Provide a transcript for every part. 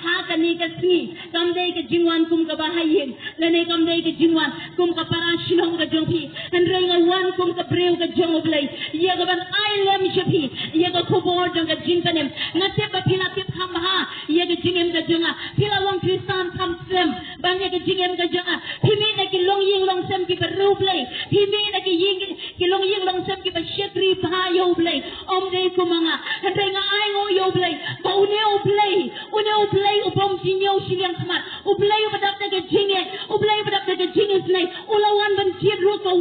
ha kani ka sni kamdai ka jingwan kum ka bahayin lane kamdai ka jingwan kum ka para shinong ka jongpi andrenga wan kum ka breu ka jong Blei ye ka ban ialap shapi ye ka khubor jong ka jingpynim ngate ba pila tip khamha ye ka jingem ka jonga pila long kristan tham sem ban ye ka jingem ka jonga pimi na ki long ying long sem ki baroh Blei pimi na ki ying ki long ying long sem ki ba shekri pha yo Blei om dei kumanga andrenga ai ngo yo Blei ba uneo Blei ubom sinyo silyang khamat ublei badap na ka jinget ublei badap na ka jinget Blei ulawan ban tiet ru ka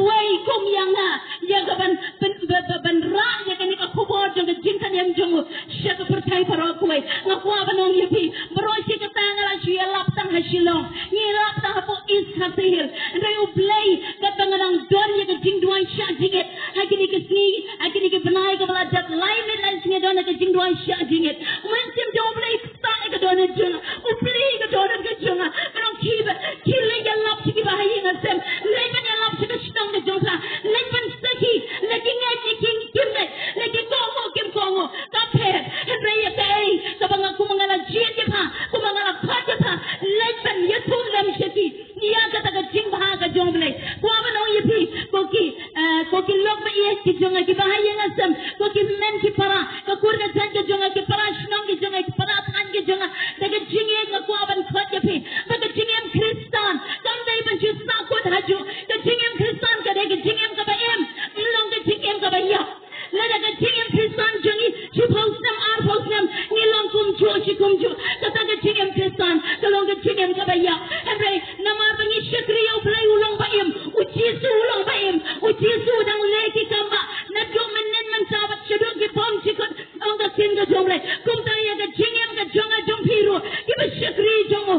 way kum yanga ya ka ban ra ya ka ni ka khubor jong ka jingpynim jong sha ka pertai parok way ngakwa banong iaphi baroh si ka tangala ialap tang hasilong ialap tang hapo is hasihil andai ublei ka tanganang don ya ka jingduan sha jinget hakini ka sni hakini ka banai ka baladat lain singa don ka jingduan sha jinget mynsiem jong Blei ta ka don jong ublei ka don ka jong anong kiba kille ialap si kiba hayin asem leiban ialap si ka shtang ka jong sa leiban saki lagi ngaji king kimne lagi kongo ka pher andai ya kai ka banga kumangala jiet pa kumangala khat pa leiban yathum lam shati ya ka ta ka jing bha ka jong Blei kwa banong iaphi koki lok ba ye ki jong ki bahayin asem koki men ki para ka kurga jan ka jong ki para shnong ki jong ki para than ki jong ta ka jingieit ka kwa ban khat iaphi ba ka jingem kristan kam dei ban chu sa ko haju ka jingem kristan ka de ka jingem ka ba em long ka jingem ka ba ya la da ka jingem kristan jongi chu phosnam ar phosnam ni long kum chu ka ta ka jingem kristan ka long ka jingem ka ba ya andre namar bangi shakri yo Blei ulong ba em ujisu ulong ba em ujisu dang le ki kamba na do menen man sabat chedo ki pom chikot ong ka sin ka jong Blei kum ta ya ka jingem ka jonga jong phiru ki ba shakri jongo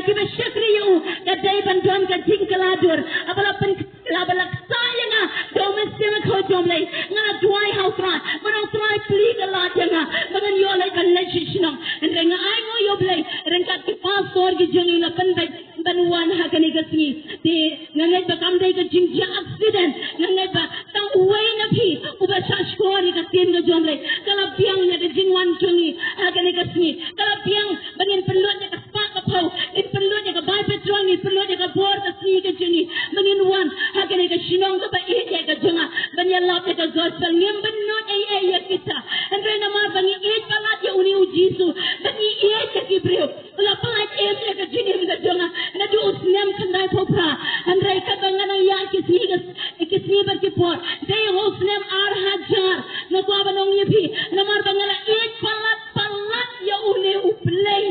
ki ba shakri yo ka dai ban don ka jingkylla dur abala pen abala sayanga do mynsiem ko jong Blei ngana duai hausra manong try pli ka la janga mangan yo lai kan le shishnong renga ai ngo yo Blei renga ki pastor ki jongi la pen bai banwan ha kani ka sni de ngangai ba kam dei ka jingja accident ngangai ba tang way na phi uba shashkori ka tin ka jong Blei kala piang ya ka jingwan jongi ha kani ka sni kala piang bangin pelot ya ka spa ka phau in pelot ya ka bai petrol ni pelot ya ka bor ka sni ka jongi bangin wan ha kani ka shinong ka ba e ya ka jonga ban ya lap ya ka gospel ngem ban not ai ya kita andre na mar bangi e palat ya uni ujisu bangi e ka kibreu la palat e ya ka jingem ka jonga na du usnem khandai phopra andre ka bangana ya kisni ba ki por dei usnem ar hajar na kwa banong iaphi na mar bangala e palat ya uni ublei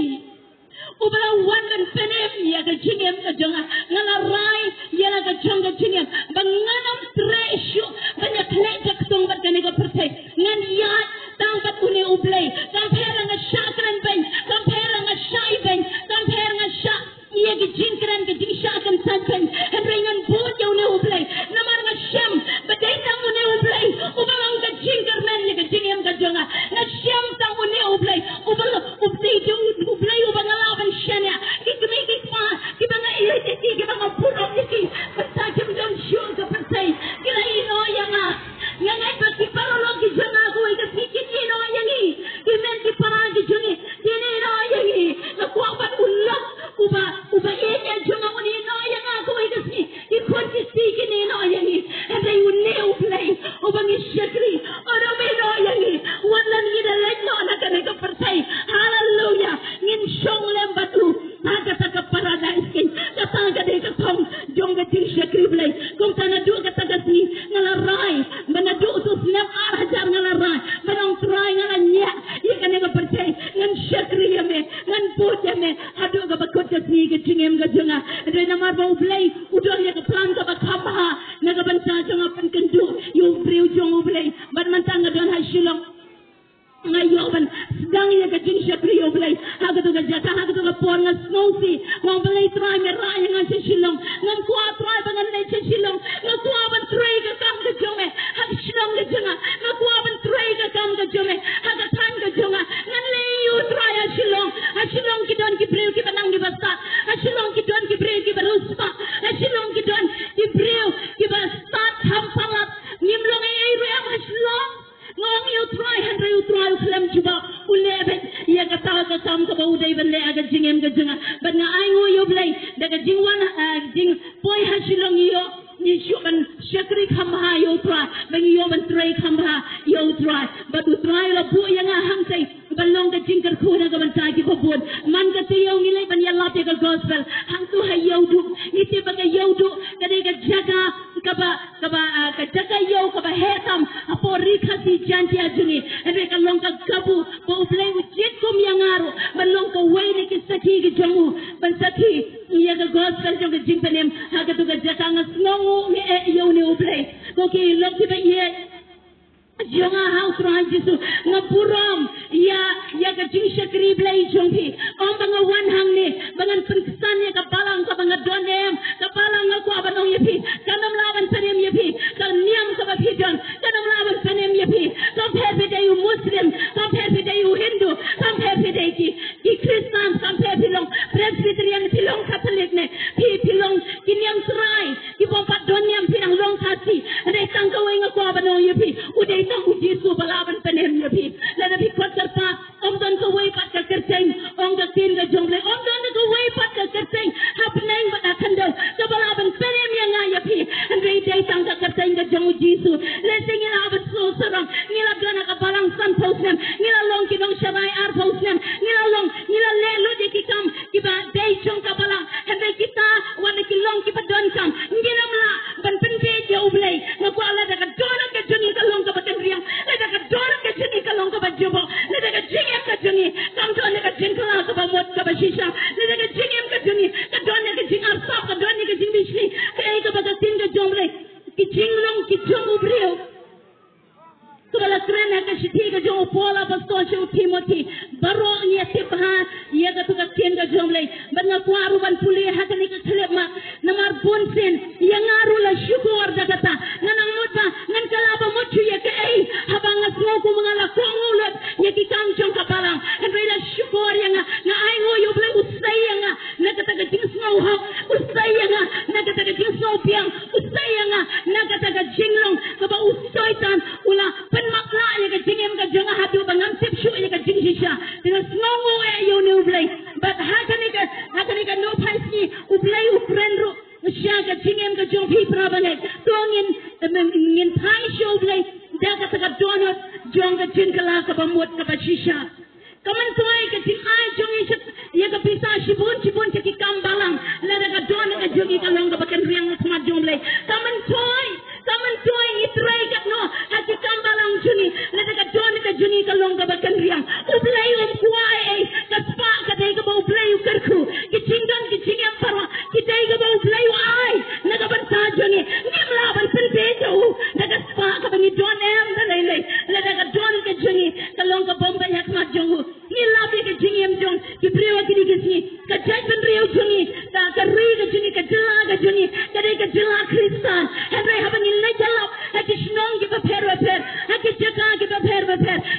ubala wandan penem ya ka jingem ka jonga ngala rai ya la ka jonga jingem banganam tresho banya kleta ktong bat kani ka pertai ngan ya tang bat uni ublei tang phera nga shakran ben tang phera nga shai ben tang phera nga sha ye ki jingkran ka jing shakan san ben henrengan bot ya uni ublei namar nga shem badai tang uni ublei ubala nga jingkar men ya ka jingem ka jonga na shem tang uni ublei ubala ublei jo ublei ubala laban shanya ikmi ki pa ki banga ile ki banga puro ki basta jam jam shul ka pertai kila ino yanga ngai ba ki parolo ki jonga ko ika ki ino yangi imen ki para ki jongi kini ino yangi na kwa ba ulok uba enya jonga uni ino yanga ko ika ki kon ki kini ino yangi and they would nail Blei ubangi shakri oro me ino yangi wannan gida lekno na ka ka pertai hallelujah ngin shong lem batu naga ka paradise king katanga de ka thong jonga ting shakri Blei kum tana du ka tagasni ngala rai bana du tu snap ar hajar ngala rai banong try ngala nya ikane ka pertai ngan shakri yame ngan put yame hadu ka bakot ka sni ka jingem ka jonga de namar ba Blei udor ya ka plan ka ba khamha naga bansa jonga pan kendu yu breu jong Blei ban mantanga don ha shilong ngayoban sedang ya ka jing shakri yo Blei haga to ka jaka haga to ka por nga snowsi wang Blei try me ra ya ngan shilong ngan kwa try ba ngan le shilong nga kwa ban try ka kam ka jome haga shilong ka jonga nga kwa ban try ka kam ka jome haga tan ka jonga ngan le yu try ya shilong ki don ki breu ki banang ki basta shilong ki don ki breu ki baruspa shilong ki don ki breu ki basta tham palat nimlong ai ream shilong ngong you try Henry you try film juba ulebet ya kata ka kam ka ba uday ban le aga jingem ga jinga ban nga ai ngo yo blei daga jingwan jing poi ha silong yo ni shuban shakri khamha yo tra ban yo ban trai khamha yo tra ba du trai la bu yang ham sai ban long ga jing kyrkhu na ga ban ta ki khubor man ga ti yo ni le ban ialap ga gospel hang tu ha yo du ite ba ga yo du ga de ga jaga kaba jaga yo kaba hetam apo rikhati janti ajuni ebe ka long ka gabu bo blei ujit kum yang aro ban long ka wei ni ki saki gi jamu ban saki ya ga gospel jong ga jingpynim ha ga tu ga jaga ngasnongu ni yo ni ublei ko ki long ki ba ye Jonga house right jisu ngapuram ya ka jing shakri blei jongpi om banga wan hang ni bangan penkesan ya ka balang ka banga donem ka balang aku abanong yepi kanam laban penem yepi ka niam ka bapidon kanam laban penem yepi compare with you Muslim compare with you Hindu compare with you Christian compare pilong Presbyterian pilong Catholic ne pilong kiniam serai ki bompat doniam pinang long kasi ade tangkawai ngaku abanong yepi uday tang uji su balaban penem yepi lana bi kwatar pa om don ka wai pat ka kerteng om ga tin ga jongle om don ka wai pat ka kerteng hapneng ba akando ka balaban penem yang yepi ande day tang ka kerteng ga jong uji su le singila ba so sarang ngila gana ka balang san posnem ngila long ki dong shabai ar posnem ngila le lo de ki kam ki ba day jong ka balang ande kita wan ki long ki pa don kam ngila mla ban pen pe je ublei ngaku ala da ka don ka joni ka long ka riang leda ka dora ka jini ka long ka bajubo leda ka jingem ka jini kam to ne ka jingkylla ka bamut ka bashisha leda ka jingem ka jini ka don ka jingar sap ka don ka jingbishni ka ai ka baga tin ka jomle ki jinglong ki jom ubriu kala krena ka shithi ka jom pola basto shu timoti baroh ni tibha ye ka tu ka tin ka jomle banga kwaru ban puli hakani ka khlema namar bonsen yang aru la syukur dagata nanang mutba ngan kala bamut ye ka ai habang ngasmo ko mangala ko ngulut ye ki kam jong ka balang henry la syukur yang na ai ngo yo blei usai yang na kata ka jing snow ha usai yang na kata ka jing snow piang usai yang na kata ka jinglong ka ba usoitan ula makla ye ka jingem ka jonga hatu bangam sip shu ye ka jing shisha dengan snongo yo ni ublei but hakani ka no paisi ublei ufrenru sya ka jingem ka jong pi prabane tongin ngin pai shu ublei da ka donut jong ka jingkylla ka bamut ka bashisha kaman toy ka jing ai jong ye ka pisa shibun ki kam balang la da ka donut ka jongi ka long ka bakan riang ka jong blei kaman toy itrai ka no hati kam balang juni la da ka donut ka juni ka long ka bakan riang ublei kuai ka spa ka dai ka ublei kyrkhu ki jingam parwa ki dai ka ublei ai na ka ban sa juni ngimla ban pen pe jo da ka spa ka ban donem da lai la da ka don ka juni ka long ka bomba yak ma jongu ni la bi ka jingem jong ki brewa ki ni ka jai ban reu juni ka ri ka juni ka jila ka juni ka dai ka jila kristan henry haban ni jalap ha ki snong ki per ha ki jaga ki per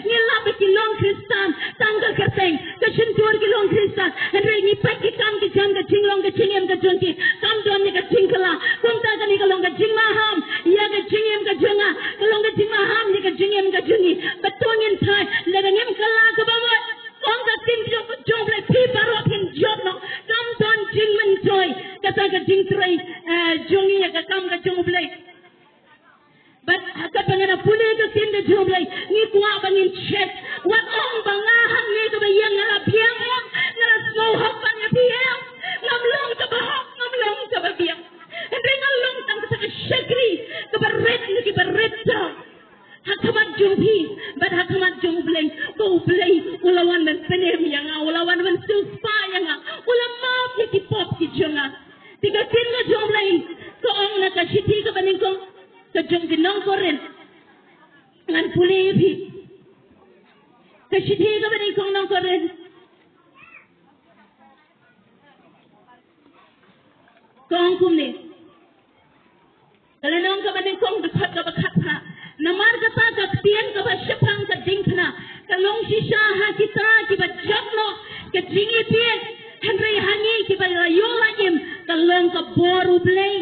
ni la bi ki long kristan tanggal kerteng ka shintur ki long kristan henry ni pak ki kam ki jam ka jinglong ka jingem ka jongi kam don ni ka jingkylla kum ta ka ni ka long ka jingmaham ya ka jingem ka jonga ka long ka jingmaham ni ka jingem ka jongi batongin thai la ka ngem kala ka bamut ong ka tin jong le pi baroh pin job no kam don jingmen toy kata ka jingtrai jongi ya ka kam ka jong blei but ka pangana puli ka tin ka jong blei ni kwa bangin check wat ong banga hang ni ka bayang ala piang na snow hop bang ya piang ngam long ka ba piang and ngam long tang ka shakri ka baret ni ki baret hakamat jumpi but hakamat jumblei ko blei ulawan men penem yang ulawan men suspa yang ulama ki pop ki jonga tiga tin ka jumblei ko ong na ka shithi ka baning ko ka jong ginong koren ngan puli bi ka shithi ka baning ko nong koren ko ong kumne kalau nong ka baning ko dekat ka bakat ha namar kata ka tien ka ba syapang ka dingkna ka long shisha ha kita ki ba jakno ka jingieit henry hangi ki ba yola im ka long ka boru blei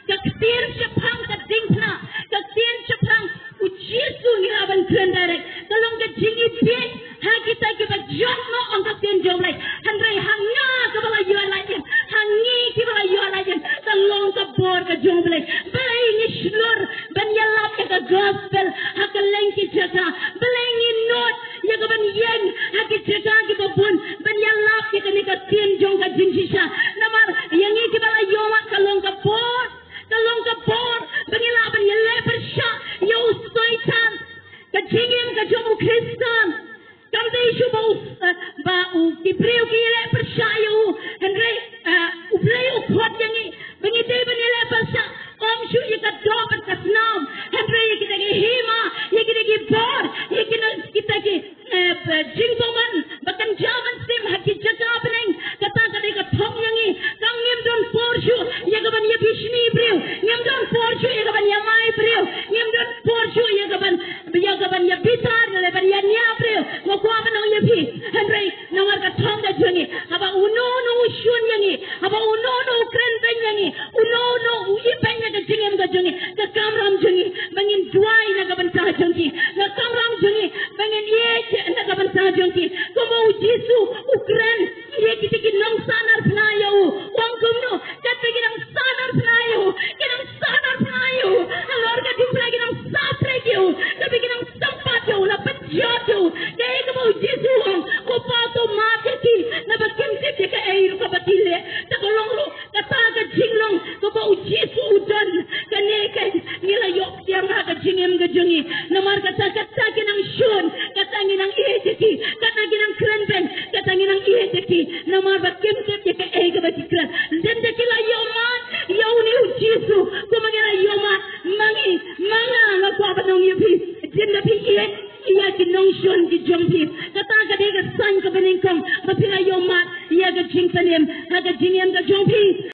ka tien syapang ka dingkna ka tien syapang ujisu ni aban kren direct ka long ka jingieit ha kita jom no angkat tin jom lai handrai hanga ke bala yo lai hangi ke bala yo lai kalong ke bor ke jom lai Blei ni slur ban ialap ke gospel hakaleng ki jaga Blei ni not ya ke ban yen hak jaga ke babun ban ialap ke ni ke tin jom ke jingshisha namar yang ni ke bala yo kalong ke bor bangila ban ialap persha yo saitan ke jingim ke jom Kristen kamde isu bau kibreu ki le persaya Henry Blei ukot yangi bangite banile persa om shu yika dopat kasnam Henry kita ki hima yiki ki bor yiki kita ki jingpoman bakan jaman sim haki jaga bneng kata kade ka thong yangi kangim don porshu yaka ban yabishni breu ngem don porshu yaka ban yamai breu ngem don porshu yaka ban yabitar le ban yanya breu ngokwa ban yapi Henry nawar ka thong ka jungi aba uno shun yangi aba uno kren ben yangi uno iben ka jingem ka jungi ka kamram jungi bangin duai na ka ban sa jungi na kamram jungi bangin ye na ka ban sa jungi komo jisu ukren ye kitiki nong sanar snayo wangkum no katiki nong sanar snayo kinang sanar snayo alor ka dipla kinang sapre kyo tapi kinang sampat yo la penjat yo kaya komo jisu ko pato matiki na bakim tip ka air ka batile takolong lo kata ka jinglong komo jisu udan kanekan nila yok yang ka jingem ka jungi namar kata kinang shun kata kinang ietiki kata kinang krenben kata kinang ietiki namar bakim tip ka air ka batikra dende kila yoman yauni jisu kumagina yoman mangi manga ngakwa banong yapi jinda pi iet iya kinong shun ki jompi kata ka san ka beningkong bapila yoman iya ka jingpynim ka jingem ka jompi